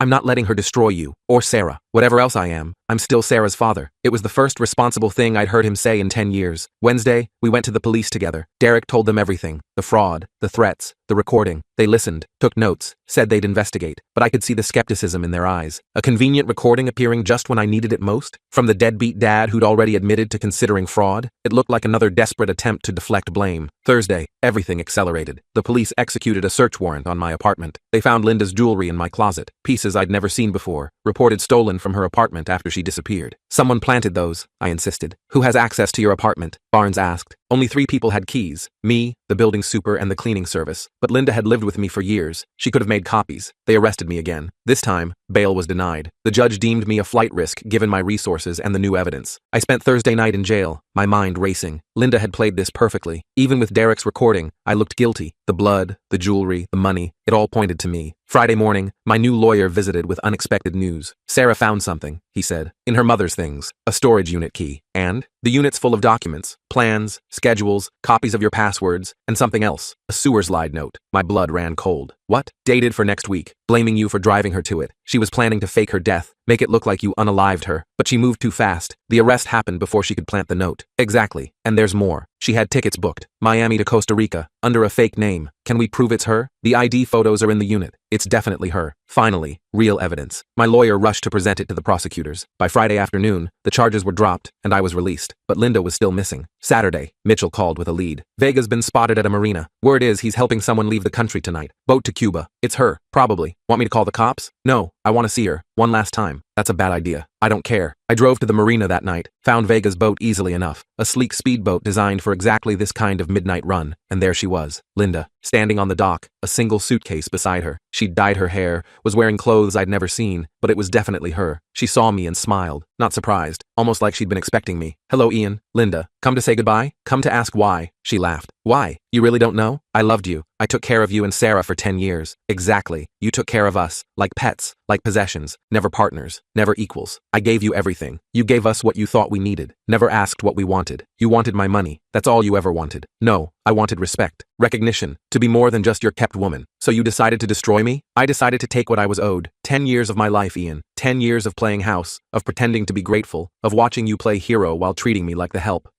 I'm not letting her destroy you. Or Sarah. Whatever else I am, I'm still Sarah's father. It was the first responsible thing I'd heard him say in 10 years. Wednesday, we went to the police together. Derek told them everything. The fraud, the threats, the recording. They listened, took notes, said they'd investigate, but I could see the skepticism in their eyes. A convenient recording appearing just when I needed it most? From the deadbeat dad who'd already admitted to considering fraud? It looked like another desperate attempt to deflect blame. Thursday, everything accelerated. The police executed a search warrant on my apartment. They found Linda's jewelry in my closet, pieces I'd never seen before, reported stolen from her apartment after she disappeared. Someone planted those, I insisted. Who has access to your apartment? Barnes asked. Only 3 people had keys. Me, the building super, and the cleaning service. But Linda had lived with me for years. She could have made copies. They arrested me again. This time, bail was denied. The judge deemed me a flight risk given my resources and the new evidence. I spent Thursday night in jail, my mind racing. Linda had played this perfectly. Even with Derek's recording, I looked guilty. The blood, the jewelry, the money, it all pointed to me. Friday morning, my new lawyer visited with unexpected news. Sarah found something, he said, in her mother's things, a storage unit key. And? The unit's full of documents, plans, schedules, copies of your passwords, and something else. A sewer slide note. My blood ran cold. What? Dated for next week, blaming you for driving her to it. She was planning to fake her death, make it look like you unalived her, but she moved too fast. The arrest happened before she could plant the note. Exactly. And there's more. She had tickets booked. Miami to Costa Rica, under a fake name. Can we prove it's her? The ID photos are in the unit. It's definitely her. Finally, real evidence. My lawyer rushed to present it to the prosecutors. By Friday afternoon, the charges were dropped, and I was released. But Linda was still missing. Saturday, Mitchell called with a lead. Vega's been spotted at a marina. Word is he's helping someone leave the country tonight. Boat to Cuba. It's her. Probably. Want me to call the cops? No, I want to see her. One last time. That's a bad idea. I don't care. I drove to the marina that night, found Vega's boat easily enough. A sleek speedboat designed for exactly this kind of midnight run. And there she was, Linda, standing on the dock, a single suitcase beside her. She'd dyed her hair, was wearing clothes I'd never seen, but it was definitely her. She saw me and smiled, not surprised, almost like she'd been expecting me. Hello, Ian. Linda, come to say goodbye? Come to ask why? She laughed. Why? You really don't know? I loved you. I took care of you and Sarah for 10 years. Exactly. You took care of us, like pets, like possessions, never partners, never equals. I gave you everything. You gave us what you thought we needed, never asked what we wanted. You wanted my money. That's all you ever wanted. No, I wanted respect, recognition, to be more than just your kept woman. So you decided to destroy me? I decided to take what I was owed. 10 years of my life, Ian. 10 years of playing house, of pretending to be grateful, of watching you play hero while treating me like the help.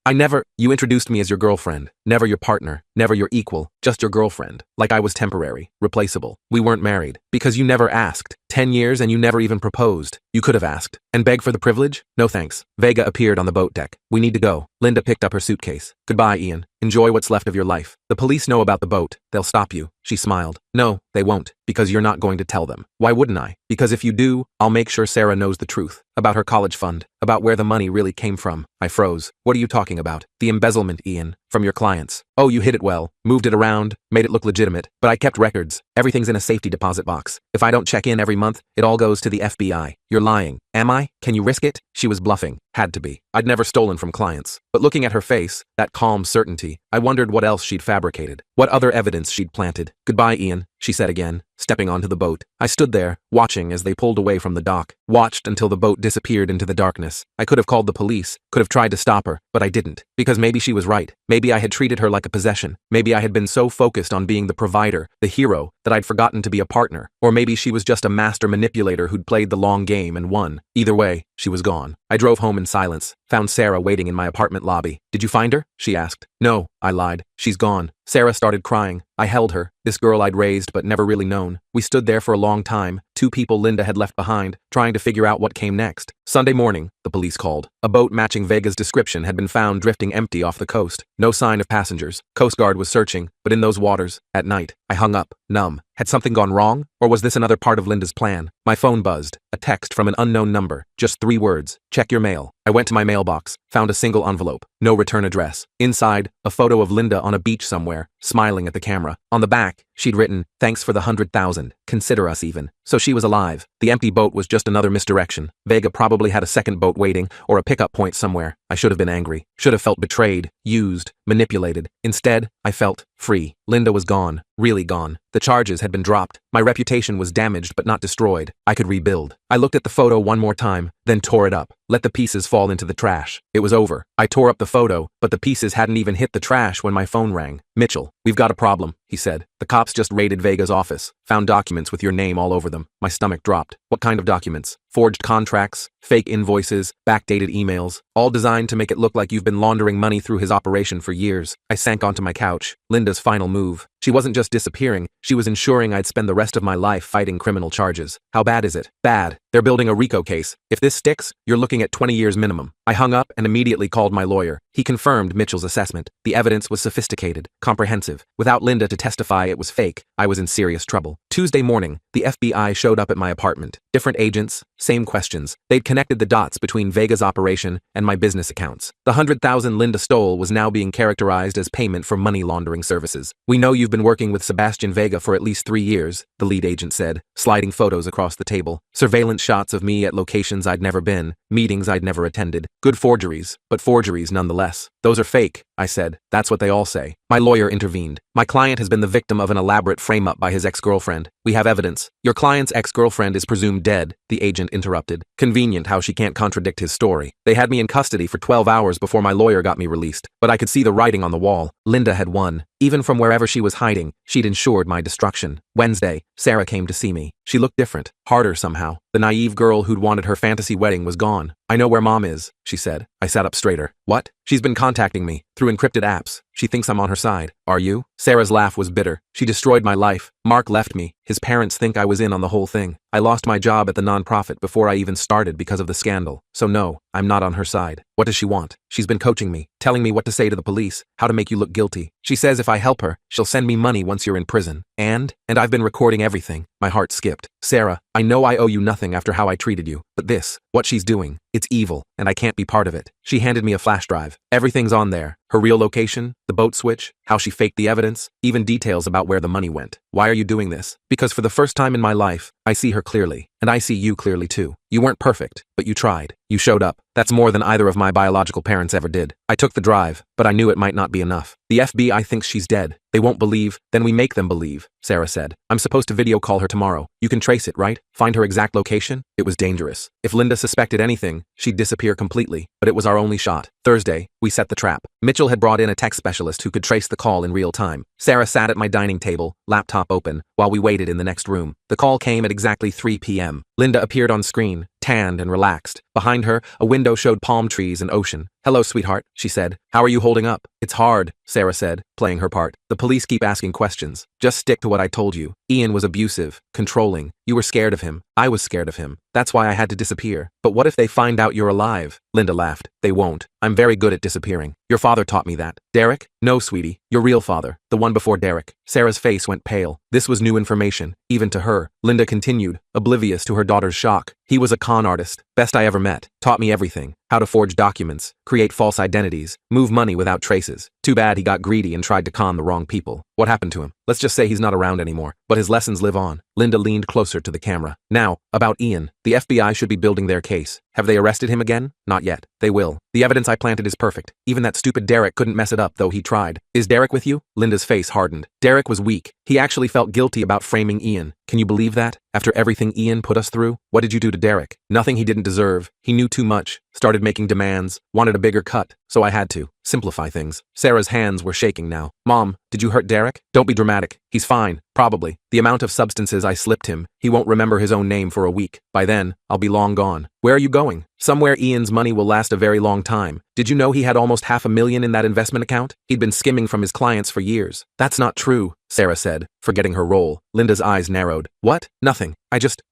You introduced me as your girlfriend, never your partner, never your equal, just your girlfriend. Like I was temporary, replaceable. We weren't married, because you never asked. 10 years and you never even proposed. You could have asked. And begged for the privilege? No thanks. Vega appeared on the boat deck. We need to go. Linda picked up her suitcase. Goodbye, Ian. Enjoy what's left of your life. The police know about the boat. They'll stop you. She smiled. No, they won't, because you're not going to tell them. Why wouldn't I? Because if you do, I'll make sure Sarah knows the truth. About her college fund. About where the money really came from. I froze. What are you talking about? The embezzlement, Ian. From your clients. Oh, you hid it well. Moved it around. Made it look legitimate. But I kept records. Everything's in a safety deposit box. If I don't check in every month, it all goes to the FBI. You're lying. Am I? Can you risk it? She was bluffing. Had to be. I'd never stolen from clients. But looking at her face, that calm certainty, I wondered what else she'd fabricated. What other evidence she'd planted. Goodbye, Ian, she said again, stepping onto the boat. I stood there, watching as they pulled away from the dock. Watched until the boat disappeared into the darkness. I could have called the police, could have tried to stop her, but I didn't. Because maybe she was right. Maybe I had treated her like a possession. Maybe I had been so focused on being the provider, the hero, that I'd forgotten to be a partner. Or maybe she was just a master manipulator who'd played the long game and won. Either way, she was gone. I drove home in silence, found Sarah waiting in my apartment lobby. Did you find her? She asked. No, I lied. She's gone. Sarah started crying. I held her, this girl I'd raised but never really known. We stood there for a long time, 2 people Linda had left behind, trying to figure out what came next. Sunday morning, the police called. A boat matching Vega's description had been found drifting empty off the coast. No sign of passengers. Coast Guard was searching, but in those waters, at night, I hung up, numb. Had something gone wrong? Or was this another part of Linda's plan? My phone buzzed. A text from an unknown number. Just 3 words. Check your mail. I went to my mailbox, found a single envelope. No return address. Inside, a photo of Linda on a beach somewhere, smiling at the camera. On the back, she'd written, "Thanks for the 100,000. Consider us even." So she was alive. The empty boat was just another misdirection. Vega probably had a second boat waiting, or a pickup point somewhere. I should have been angry. Should have felt betrayed, used, manipulated. Instead, I felt free. Linda was gone. Really gone. The charges had been dropped. My reputation was damaged but not destroyed. I could rebuild. I looked at the photo one more time, then tore it up. Let the pieces fall into the trash. It was over. I tore up the photo, but the pieces hadn't even hit the trash when my phone rang. "Mitchell, we've got a problem," he said. "The cops just raided Vega's office. Found documents with your name all over them." My stomach dropped. What kind of documents? Forged contracts, fake invoices, backdated emails, all designed to make it look like you've been laundering money through his operation for years. I sank onto my couch. Linda's final move. She wasn't just disappearing, she was ensuring I'd spend the rest of my life fighting criminal charges. How bad is it? Bad. They're building a RICO case. If this sticks, you're looking at 20 years minimum. I hung up and immediately called my lawyer. He confirmed Mitchell's assessment. The evidence was sophisticated, comprehensive. Without Linda to testify it was fake, I was in serious trouble. Tuesday morning, the FBI showed up at my apartment. Different agents, same questions. They'd connected the dots between Vega's operation and my business accounts. The 100,000 Linda stole was now being characterized as payment for money laundering services. "We know you've been working with Sebastian Vega for at least 3 years, the lead agent said, sliding photos across the table. Surveillance shots of me at locations I'd never been, meetings I'd never attended. Good forgeries, but forgeries nonetheless. "Those are fake," I said. "That's what they all say." My lawyer intervened. "My client has been the victim of an elaborate frame-up by his ex-girlfriend. We have evidence." "Your client's ex-girlfriend is presumed dead," the agent interrupted. Convenient how she can't contradict his story. "They had me in custody for 12 hours before my lawyer got me released, but I could see the writing on the wall. Linda had won. Even from wherever she was hiding, she'd ensured my destruction." Wednesday, Sarah came to see me. She looked different, harder somehow. The naive girl who'd wanted her fantasy wedding was gone. "I know where Mom is," she said. I sat up straighter. "What?" "She's been contacting me, through encrypted apps. She thinks I'm on her side." "Are you?" Sarah's laugh was bitter. "She destroyed my life. Mark left me. His parents think I was in on the whole thing. I lost my job at the nonprofit before I even started because of the scandal. So no, I'm not on her side." "What does she want?" "She's been coaching me, telling me what to say to the police, how to make you look guilty. She says if I help her, she'll send me money once you're in prison. And I've been recording everything." My heart skipped. "Sarah, I know I owe you nothing after how I treated you, but this, what she's doing, it's evil, and I can't be part of it." She handed me a flash drive. Everything's on there. Her real location, the boat switch, how she faked the evidence, even details about where the money went. "Why are you doing this?" "Because for the first time in my life, I see her clearly, and I see you clearly too. You weren't perfect, but you tried. You showed up. That's more than either of my biological parents ever did." I took the drive, but I knew it might not be enough. "The FBI thinks she's dead. They won't believe, then we make them believe," Sarah said. "I'm supposed to video call her tomorrow. You can trace it, right? Find her exact location?" It was dangerous. If Linda suspected anything, she'd disappear completely, but it was our only shot. Thursday, we set the trap. Mitchell had brought in a tech specialist who could trace the call in real time. Sarah sat at my dining table, laptop open, while we waited in the next room. The call came at exactly 3 p.m. Linda appeared on screen, tanned and relaxed. Behind her, a window showed palm trees and ocean. "Hello, sweetheart," she said. "How are you holding up?" "It's hard," Sarah said, playing her part. "The police keep asking questions. Just stick to what I told you. Ian was abusive, controlling. You were scared of him. I was scared of him. That's why I had to disappear. But what if they find out you're alive?" Linda laughed. "They won't. I'm very good at disappearing. Your father taught me that." "Derek?" "No, sweetie. Your real father. The one before Derek." Sarah's face went pale. This was new information, even to her. Linda continued, oblivious to her daughter's shock. "He was a con artist. Best I ever met. Taught me everything. How to forge documents, create false identities, move money without traces. Too bad he got greedy and tried to con the wrong people. What happened to him? Let's just say he's not around anymore, but his lessons live on." Linda leaned closer to the camera. "Now, about Ian. The FBI should be building their case. Have they arrested him again? Not yet. They will. The evidence I planted is perfect. Even that stupid Derek couldn't mess it up, though he tried." "Is Derek with you?" Linda's face hardened. "Derek was weak. He actually felt guilty about framing Ian. Can you believe that? After everything Ian put us through? What did you do to Derek?" "Nothing he didn't deserve. He knew too much. Started making demands. Wanted a bigger cut. So I had to simplify things." Sarah's hands were shaking now. "Mom, did you hurt Derek?" "Don't be dramatic. He's fine. Probably. The amount of substances I slipped him, he won't remember his own name for a week. By then, I'll be long gone." "Where are you going?" "Somewhere Ian's money will last a very long time. Did you know he had almost $500,000 in that investment account? He'd been skimming from his clients for years." "That's not true," Sarah said, forgetting her role. Linda's eyes narrowed. What? Nothing.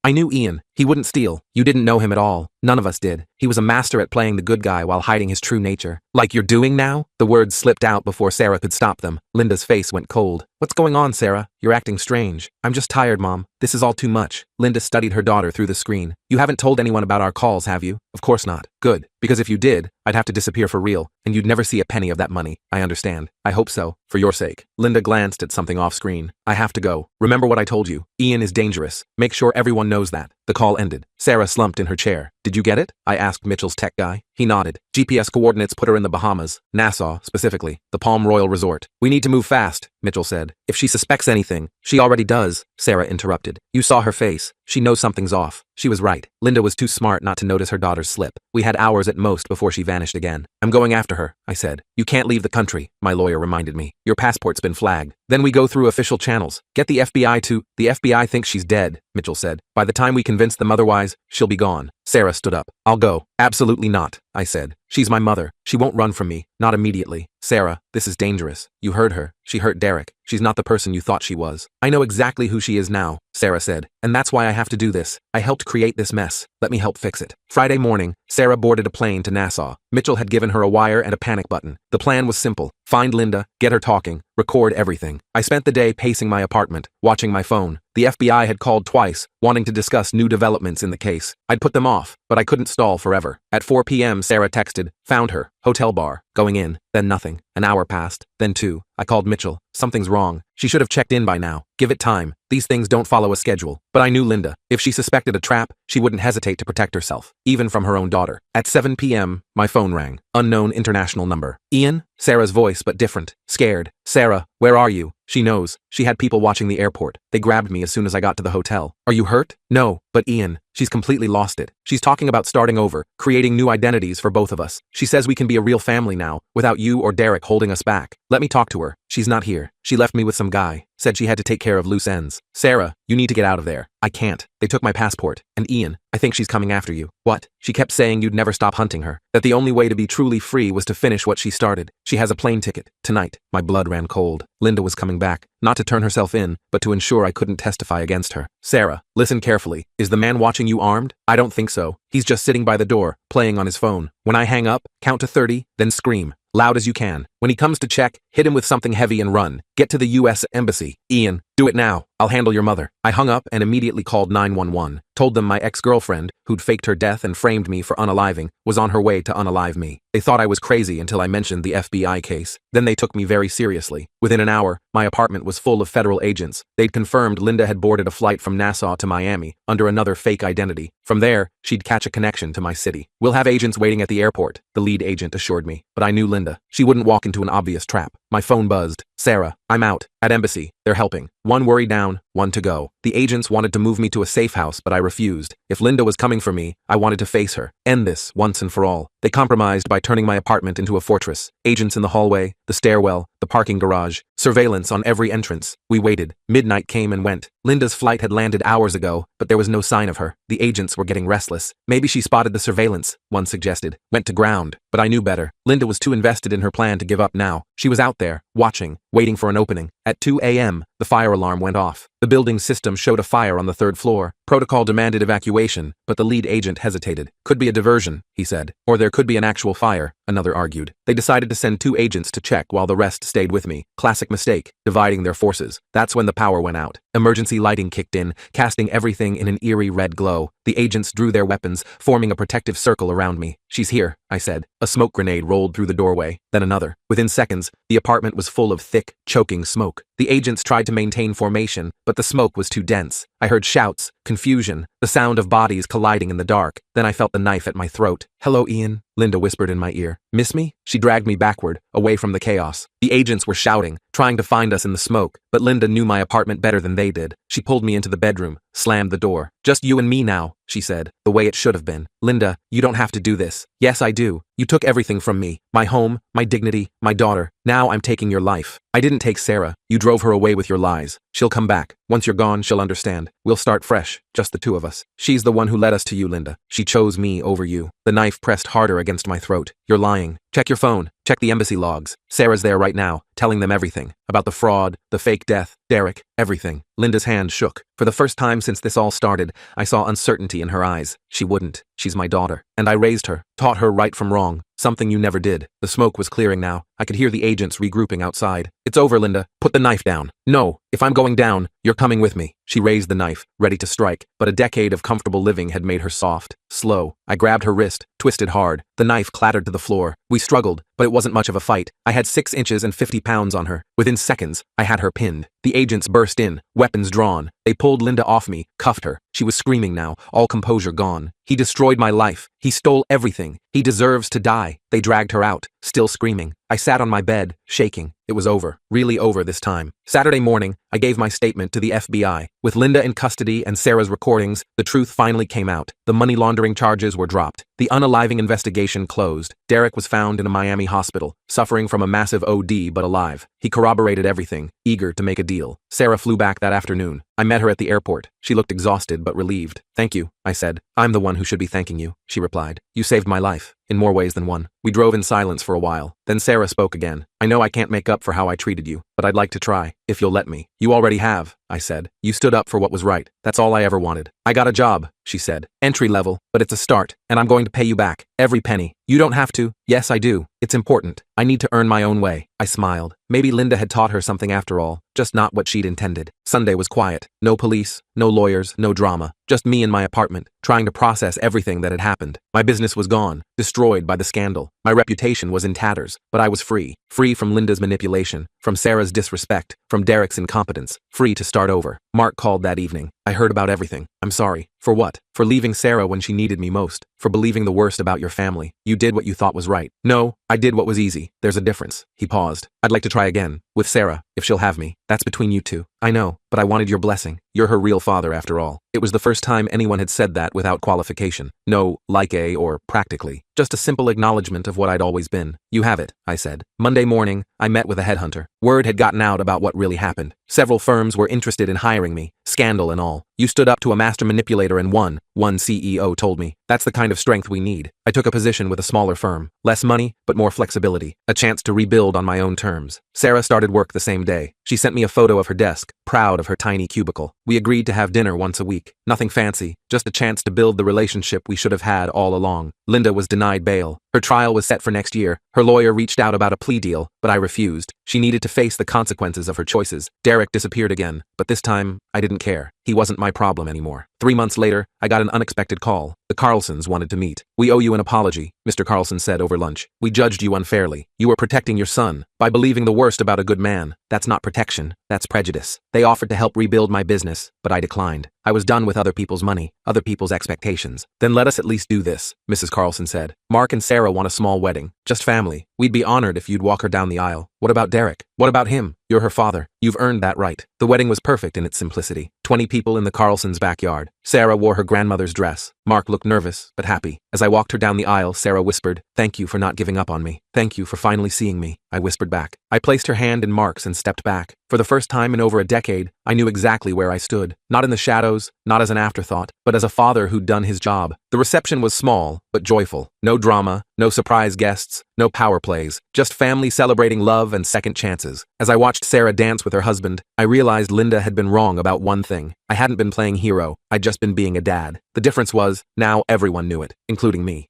I knew Ian. He wouldn't steal. You didn't know him at all. None of us did. He was a master at playing the good guy while hiding his true nature. Like you're doing now? The words slipped out before Sarah could stop them. Linda's face went cold. What's going on, Sarah? You're acting strange. I'm just tired, Mom. This is all too much. Linda studied her daughter through the screen. You haven't told anyone about our calls, have you? Of course not. Good. Because if you did, I'd have to disappear for real, and you'd never see a penny of that money. I understand. I hope so. For your sake. Linda glanced at something off screen. I have to go. Remember what I told you. Ian is dangerous. Make sure everyone knows that. The call ended. Sarah slumped in her chair. Did you get it? I asked Mitchell's tech guy. He nodded. GPS coordinates put her in the Bahamas. Nassau, specifically. The Palm Royal Resort. We need to move fast, Mitchell said. If she suspects anything, she already does, Sarah interrupted. You saw her face. She knows something's off. She was right. Linda was too smart not to notice her daughter's slip. We had hours at most before she vanished again. I'm going after her, I said. You can't leave the country, my lawyer reminded me. Your passport's been flagged. Then we go through official channels. Get the FBI to... The FBI thinks she's dead, Mitchell said. By the time we convince them otherwise, she'll be gone. Sarah stood up. I'll go. Absolutely not, I said. She's my mother. She won't run from me. Not immediately. Sarah, this is dangerous. You heard her. She hurt Derek. She's not the person you thought she was. I know exactly who she is now, Sarah said. And that's why I have to do this. I helped create this mess. Let me help fix it. Friday morning, Sarah boarded a plane to Nassau. Mitchell had given her a wire and a panic button. The plan was simple. Find Linda, get her talking, record everything. I spent the day pacing my apartment, watching my phone. The FBI had called twice, wanting to discuss new developments in the case. I'd put them off, but I couldn't stall forever. At 4 p.m., Sarah texted, found her, hotel bar, going in, then nothing. An hour passed, then 2. I called Mitchell. Something's wrong. She should have checked in by now. Give it time. These things don't follow a schedule. But I knew Linda. If she suspected a trap, she wouldn't hesitate to protect herself, even from her own daughter. At 7 p.m., my phone rang. Unknown international number. Ian? Sarah's voice, but different. Scared. Sarah, where are you? She knows. She had people watching the airport. They grabbed me as soon as I got to the hotel. Are you hurt? No, but Ian. She's completely lost it. She's talking about starting over, creating new identities for both of us. She says we can be a real family now, without you or Derek holding us back. Let me talk to her. She's not here. She left me with some guy. Said she had to take care of loose ends. Sarah, you need to get out of there. I can't. They took my passport. And Ian, I think she's coming after you. What? She kept saying you'd never stop hunting her. That the only way to be truly free was to finish what she started. She has a plane ticket. Tonight. My blood ran cold. Linda was coming back. Not to turn herself in, but to ensure I couldn't testify against her. Sarah, listen carefully. Is the man watching you armed? I don't think so. He's just sitting by the door, playing on his phone. When I hang up, count to 30, then scream. Loud as you can. When he comes to check, hit him with something heavy and run. Get to the U.S. Embassy. Ian, do it now. I'll handle your mother. I hung up and immediately called 911. Told them my ex-girlfriend, who'd faked her death and framed me for unaliving, was on her way to unalive me. They thought I was crazy until I mentioned the FBI case. Then they took me very seriously. Within an hour, my apartment was full of federal agents. They'd confirmed Linda had boarded a flight from Nassau to Miami under another fake identity. From there, she'd catch a connection to my city. We'll have agents waiting at the airport, the lead agent assured me. But I knew Linda. She wouldn't walk into an obvious trap. My phone buzzed. Sarah, I'm out. At Embassy. They're helping. One worry down, one to go. The agents wanted to move me to a safe house, but I refused. If Linda was coming for me, I wanted to face her. End this, once and for all. They compromised by turning my apartment into a fortress. Agents in the hallway, the stairwell, the parking garage. Surveillance on every entrance. We waited. Midnight came and went. Linda's flight had landed hours ago, but there was no sign of her. The agents were getting restless. Maybe she spotted the surveillance, one suggested. Went to ground. But I knew better. Linda was too invested in her plan to give up now. She was out there, watching, waiting for an opening. At 2 a.m., the fire alarm went off. The building's system showed a fire on the 3rd floor. Protocol demanded evacuation, but the lead agent hesitated. Could be a diversion, he said. Or there could be an actual fire, another argued. They decided to send 2 agents to check while the rest stayed with me. Classic mistake, dividing their forces. That's when the power went out. Emergency lighting kicked in, casting everything in an eerie red glow. The agents drew their weapons, forming a protective circle around me. She's here, I said. A smoke grenade rolled through the doorway, then another. Within seconds, the apartment was full of thick, choking smoke. The agents tried to maintain formation, but the smoke was too dense. I heard shouts, confusion, the sound of bodies colliding in the dark. Then I felt the knife at my throat. Hello, Ian, Linda whispered in my ear. Miss me? She dragged me backward, away from the chaos. The agents were shouting, trying to find us in the smoke, but Linda knew my apartment better than they did. She pulled me into the bedroom, slammed the door. Just you and me now, she said, the way it should have been. Linda, you don't have to do this. Yes, I do. You took everything from me. My home, my dignity, my daughter. Now I'm taking your life. I didn't take Sarah. You drove her away with your lies. She'll come back. Once you're gone, she'll understand. We'll start fresh, just the 2 of us. She's the one who led us to you, Linda. She She chose me over you. The knife pressed harder against my throat. You're lying. Check your phone. Check the embassy logs. Sarah's there right now, telling them everything. About the fraud, the fake death, Derek, everything. Linda's hand shook. For the first time since this all started, I saw uncertainty in her eyes. She wouldn't. She's my daughter. And I raised her, taught her right from wrong. Something you never did. The smoke was clearing now. I could hear the agents regrouping outside. It's over, Linda. Put the knife down. No, if I'm going down, you're coming with me. She raised the knife, ready to strike, but a decade of comfortable living had made her soft, slow. I grabbed her wrist, twisted hard. The knife clattered to the floor. We struggled, but it wasn't much of a fight. I had 6 inches and 50 pounds on her. Within seconds, I had her pinned. The agents burst in, weapons drawn. They pulled Linda off me, cuffed her. She was screaming now, all composure gone. He destroyed my life. He stole everything. He deserves to die. They dragged her out, still screaming. I sat on my bed, shaking. It was over, really over this time. Saturday morning, I gave my statement to the FBI. With Linda in custody and Sarah's recordings, the truth finally came out. The money laundering charges were dropped. The unaliving investigation closed. Derek was found in a Miami hospital, suffering from a massive OD but alive. He corroborated everything, eager to make a deal. Sarah flew back that afternoon. I met her at the airport. She looked exhausted but relieved. Thank you, I said. I'm the one who should be thanking you, she replied. You saved my life, in more ways than one. We drove in silence for a while. Then Sarah spoke again. I know I can't make up for how I treated you, but I'd like to try, if you'll let me. You already have, I said. You stood up for what was right. That's all I ever wanted. I got a job, she said. Entry level, but it's a start, and I'm going to pay you back. Every penny. You don't have to. Yes, I do. It's important. I need to earn my own way. I smiled. Maybe Linda had taught her something after all, just not what she'd intended. Sunday was quiet. No police, no lawyers, no drama. Just me in my apartment, trying to process everything that had happened. My business was gone, destroyed by the scandal. My reputation was in tatters, but I was free. Free from Linda's manipulation, from Sarah's disrespect, from Derek's incompetence. Free to start over. Mark called that evening. I heard about everything. I'm sorry. For what? For leaving Sarah when she needed me most. For believing the worst about your family. You did what you thought was right. No, I did what was easy. There's a difference. He paused. I'd like to try again. With Sarah, if she'll have me. That's between you two. I know, but I wanted your blessing. You're her real father after all. It was the first time anyone had said that without qualification. No, like a or practically. Just a simple acknowledgement of what I'd always been. You have it, I said. Monday morning, I met with a headhunter. Word had gotten out about what really happened. Several firms were interested in hiring me, scandal and all. You stood up to a master manipulator and won, one CEO told me. That's the kind of strength we need. I took a position with a smaller firm. Less money, but more flexibility. A chance to rebuild on my own terms. Sarah started work the same day. She sent me a photo of her desk, proud of her tiny cubicle. We agreed to have dinner once a week. Nothing fancy, just a chance to build the relationship we should have had all along. Linda was denied bail. Her trial was set for next year. Her lawyer reached out about a plea deal, but I refused. She needed to face the consequences of her choices. Derek disappeared again, but this time, I didn't care. He wasn't my problem anymore. 3 months later, I got an unexpected call. The Carlsons wanted to meet. We owe you an apology, Mr. Carlson said over lunch. We judged you unfairly. You were protecting your son by believing the worst about a good man. That's not protection, that's prejudice. They offered to help rebuild my business, but I declined. I was done with other people's money, other people's expectations. Then let us at least do this, Mrs. Carlson said. Mark and Sarah want a small wedding, just family. We'd be honored if you'd walk her down the aisle. What about Derek? What about him? You're her father. You've earned that right. The wedding was perfect in its simplicity. 20 people in the Carlsons' backyard. Sarah wore her grandmother's dress. Mark looked nervous, but happy. As I walked her down the aisle, Sarah whispered, "Thank you for not giving up on me. Thank you for finally seeing me." I whispered back. I placed her hand in Mark's and stepped back. For the first time in over a decade, I knew exactly where I stood. Not in the shadows, not as an afterthought, but as a father who'd done his job. The reception was small, but joyful. No drama, no surprise guests, no power plays, just family celebrating love and second chances. As I watched Sarah dance with her husband, I realized Linda had been wrong about one thing. I hadn't been playing hero, I'd just been being a dad. The difference was, now everyone knew it, including me.